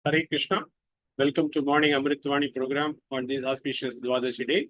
Hare Krishna. Welcome to morning Amrut Vani program on this auspicious Dvadasi day.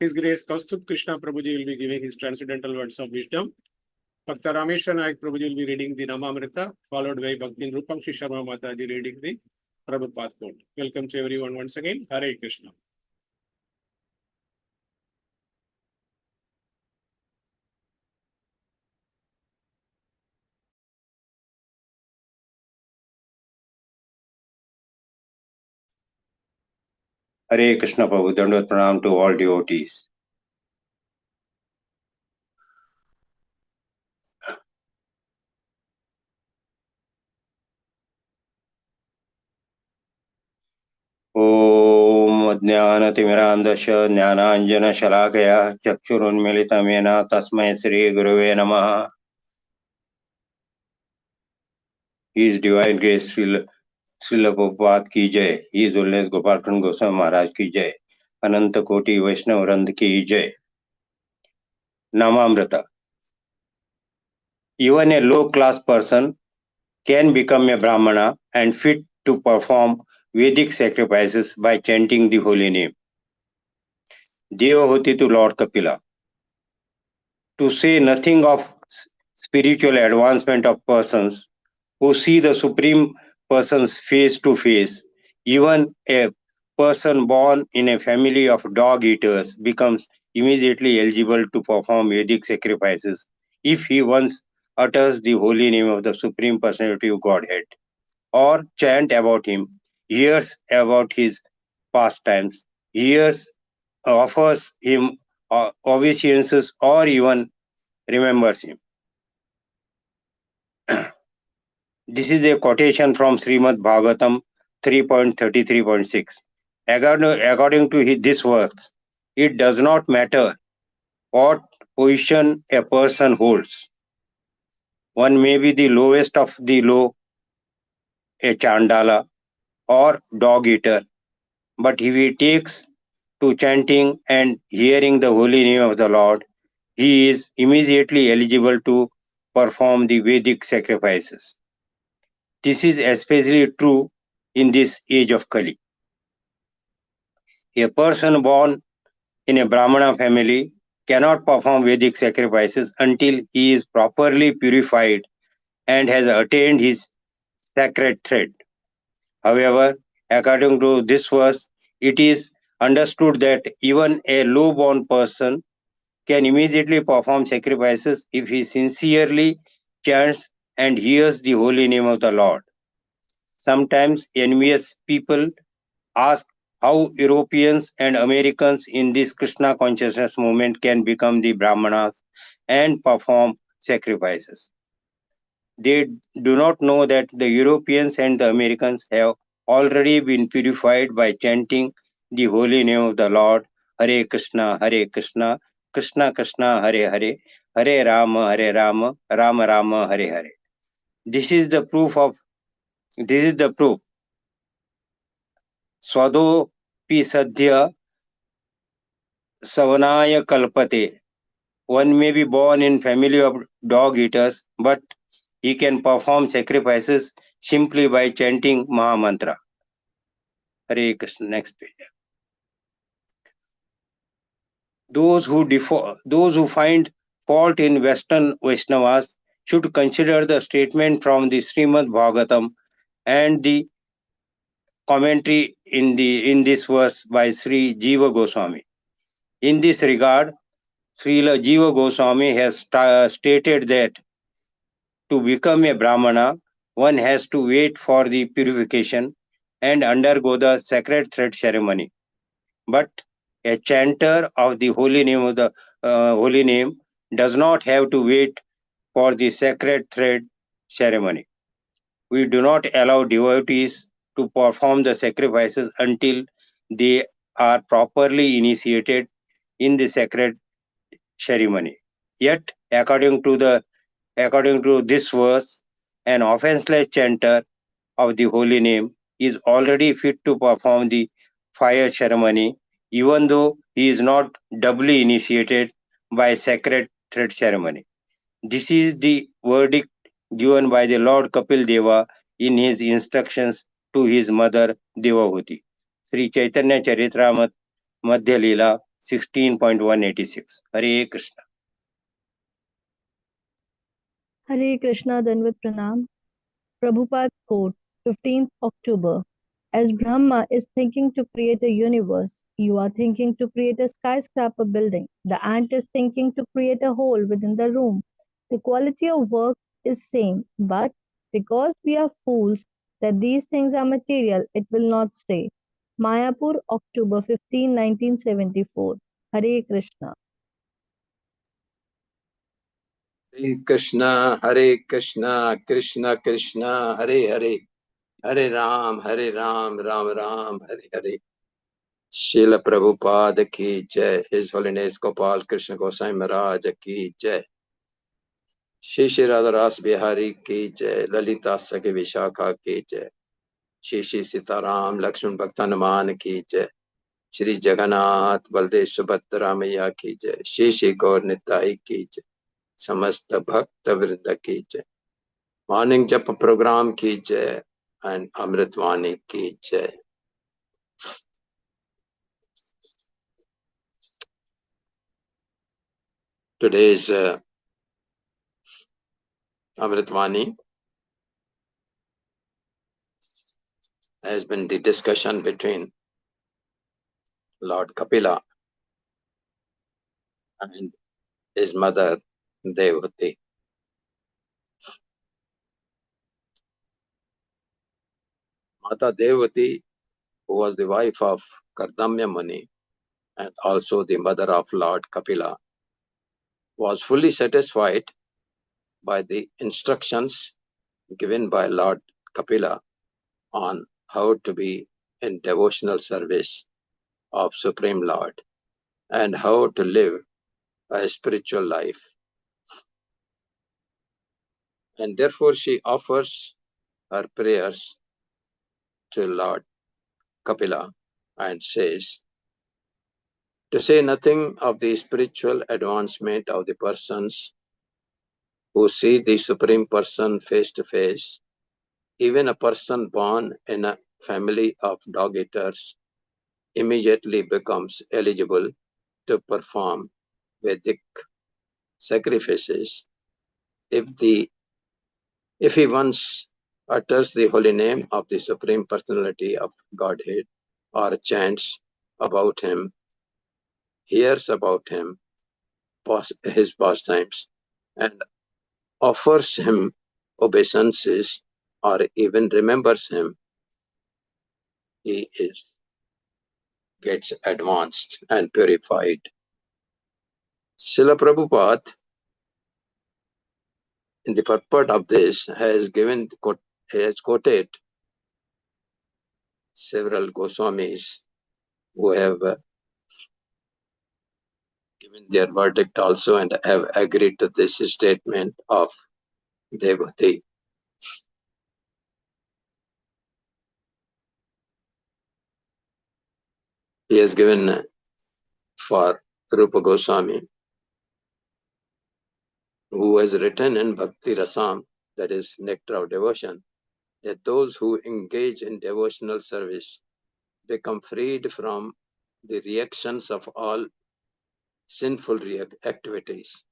His Grace Kaustubha Krishna Prabhuji will be giving his transcendental words of wisdom. Bhakta Rameshwar Nayak Prabhuji will be reading the Namamrita, followed by Bhakti Rupamshi Sharma Mataji reading the Prabhupada quote. Welcome to everyone once again. Hare Krishna. Hare Krishna Prabhu, Dandavat Pranam to all devotees. Om Jnanatimirandasya Jnananjana Shalakaya Chakshurunmilitamena Tasmai Sri Gurave Namaha. His Divine Grace Srila Prabhupada ki jai. His Holiness Gopalkrishna Goswami Maharaj ki jai. Ananta Koti Vaishnava Vrand ki jai. Namamrita. Even a low-class person can become a Brahmana and fit to perform Vedic sacrifices by chanting the holy name. Devahoti to Lord Kapila. To say nothing of spiritual advancement of persons who see the Supreme Person's face to face, even a person born in a family of dog eaters becomes immediately eligible to perform Vedic sacrifices if he once utters the holy name of the Supreme Personality of Godhead, or chant about him, hears about his pastimes, hears, offers him obeisances, or even remembers him. This is a quotation from Srimad Bhagavatam 3.33.6. According to this verse, it does not matter what position a person holds. One may be the lowest of the low, a chandala or dog eater, but if he takes to chanting and hearing the holy name of the Lord, he is immediately eligible to perform the Vedic sacrifices. This is especially true in this age of Kali. A person born in a Brahmana family cannot perform Vedic sacrifices until he is properly purified and has attained his sacred thread. However, according to this verse, it is understood that even a low-born person can immediately perform sacrifices if he sincerely chants and hears the holy name of the Lord. Sometimes envious people ask how Europeans and Americans in this Krishna consciousness movement can become the Brahmanas and perform sacrifices. They do not know that the Europeans and the Americans have already been purified by chanting the holy name of the Lord, Hare Krishna, Krishna Krishna, Hare Hare, Hare Rama, Rama Rama, Hare Hare. This is the proof. Swadopi Sadhya Savanaya Kalpate. One may be born in family of dog eaters, but he can perform sacrifices simply by chanting Mahamantra. Hare Krishna. Next page. Those who find fault in Western Vaishnavas should consider the statement from the Srimad Bhagavatam and the commentary in this verse by Sri Jiva Goswami. In this regard, Srila Jiva Goswami has stated that to become a Brahmana, one has to wait for the purification and undergo the sacred thread ceremony. But a chanter of the holy name does not have to wait for the sacred thread ceremony. We do not allow devotees to perform the sacrifices until they are properly initiated in the sacred ceremony. Yet, according to this verse, an offenseless chanter of the holy name is already fit to perform the fire ceremony, even though he is not doubly initiated by sacred thread ceremony. This is the verdict given by the Lord Kapil Deva in his instructions to his mother Devahuti. Sri Chaitanya Charitamrita Madhya Leela 16.186. Hare Krishna. Hare Krishna Danvat Pranam. Prabhupada quote, 15th October. As Brahma is thinking to create a universe, you are thinking to create a skyscraper building. The ant is thinking to create a hole within the room. The quality of work is same, but because we are fools that these things are material, it will not stay. Mayapur, October 15, 1974. Hare Krishna. Hare Krishna, Krishna Krishna, Hare Hare, Hare Ram, Ram Ram, Hare Hare. Srila Prabhupada ki jai, His Holiness Gopal Krishna Goswami Maharaj ki jai. Shri Shri Radha Ras Bihari ki jai, Lalita Sagi Vishakha ki jai. Shri Shri Sitaram Lakshman Bhaktanuman ki jai. Shri Jagannath Baldev Subhadra Maiya ki jai. Shri Shri Gaur Nitai ki jai. समस्त भक्त वृंद की जय. Morning जप programme की जय and Amrut Vani ki jai. Today's Amrut Vani has been the discussion between Lord Kapila and his mother Devati. Mata Devati, who was the wife of Kardamya Muni and also the mother of Lord Kapila, was fully satisfied by the instructions given by Lord Kapila on how to be in devotional service of Supreme Lord and how to live a spiritual life. And therefore she offers her prayers to Lord Kapila and says, to say nothing of the spiritual advancement of the persons who see the Supreme Person face to face, even a person born in a family of dog-eaters immediately becomes eligible to perform Vedic sacrifices if he once utters the holy name of the Supreme Personality of Godhead or chants about him, hears about him, his pastimes, and offers him obeisances or even remembers him, he gets advanced and purified. Srila Prabhupada, in the purport of this, has quoted several Goswamis who have given their verdict also and have agreed to this statement of Devati. He has given for Rupa Goswami, who has written in Bhakti Rasam, that is Nectar of Devotion, that those who engage in devotional service become freed from the reactions of all sinful activities.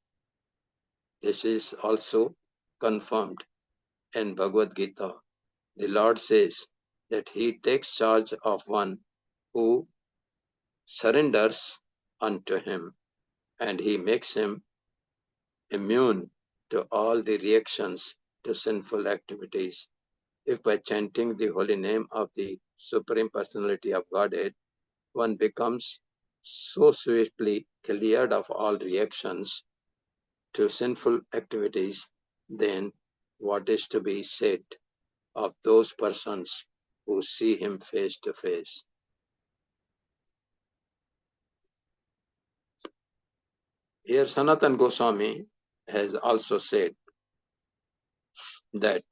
This is also confirmed in Bhagavad Gita. The Lord says that he takes charge of one who surrenders unto him, and he makes him immune to all the reactions to sinful activities. If by chanting the holy name of the Supreme Personality of Godhead, one becomes so swiftly cleared of all reactions to sinful activities, then what is to be said of those persons who see him face to face? Here Sanatan Goswami has also said that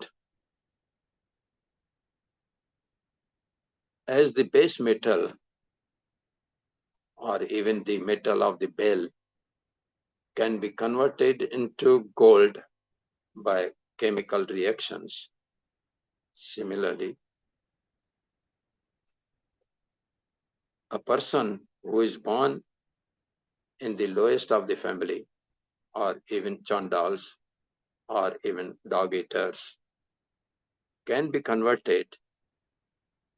as the base metal or even the metal of the bell can be converted into gold by chemical reactions, similarly, a person who is born in the lowest of the family, or even chandals, or even dog eaters, can be converted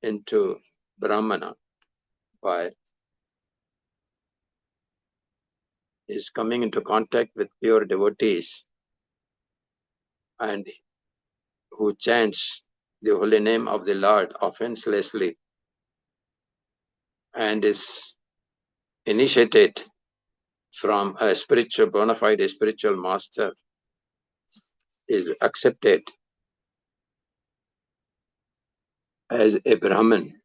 into Brahmana by his coming into contact with pure devotees and who chants the holy name of the Lord offenselessly and is initiated from a spiritual, bona fide spiritual master, is accepted as a Brahmin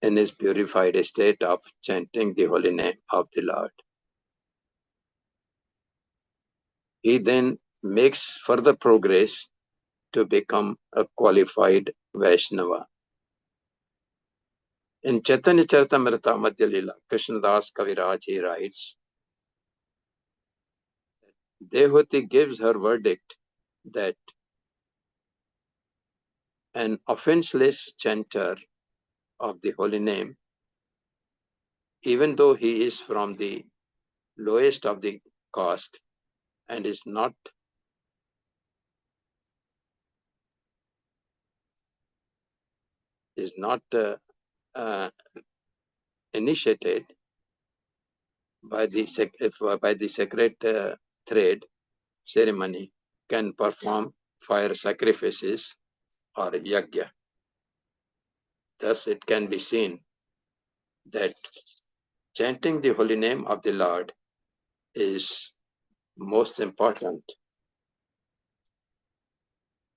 in his purified state of chanting the holy name of the Lord. He then makes further progress to become a qualified Vaishnava. In Chaitanya Charitamrita Madhya Lila, Krishnadas Kaviraj, he writes, Dehuti gives her verdict that an offenseless chanter of the holy name, even though he is from the lowest of the caste and is not initiated by the sacred thread ceremony, can perform fire sacrifices or yajna. Thus, it can be seen that chanting the holy name of the Lord is most important.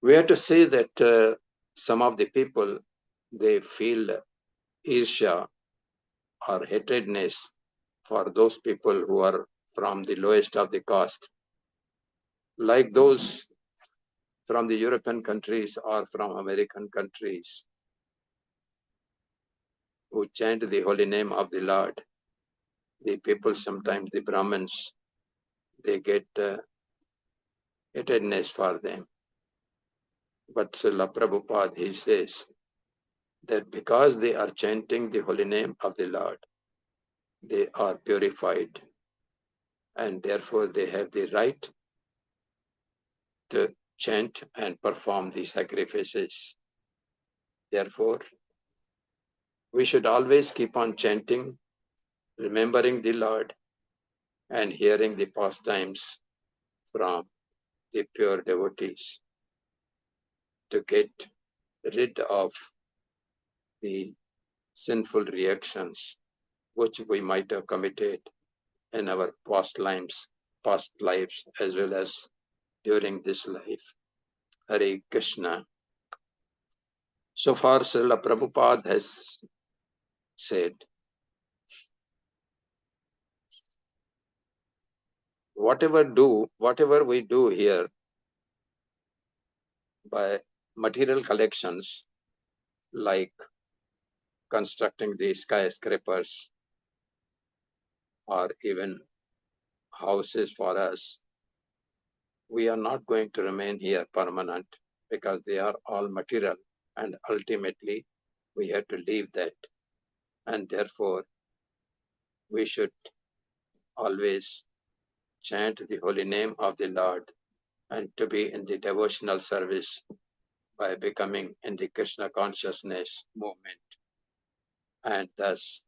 We have to say that some of the people, they feel irsha or hatredness for those people who are from the lowest of the caste, like those from the European countries or from American countries who chant the holy name of the Lord. The people, sometimes the Brahmins, they get hatredness for them. But Srila Prabhupada, he says that because they are chanting the holy name of the Lord, they are purified, and therefore they have the right to chant and perform the sacrifices. Therefore, we should always keep on chanting, remembering the Lord, and hearing the pastimes from the pure devotees to get rid of the sinful reactions which we might have committed in our past lives as well as during this life. Hare Krishna. So far, Srila Prabhupada has said, whatever we do here by material collections, like constructing the skyscrapers or even houses for us, we are not going to remain here permanent because they are all material, and ultimately we have to leave that. And therefore, we should always chant the holy name of the Lord and to be in the devotional service by becoming in the Krishna consciousness movement, and thus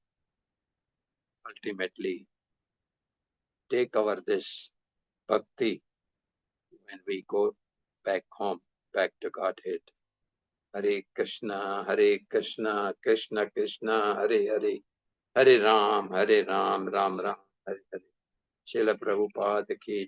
ultimately take over this bhakti when we go back home, back to Godhead. Hare Krishna, Krishna Krishna, Hare Hare, Hare Ram, Ram Ram, Hare Hare. Srila Prabhupada ki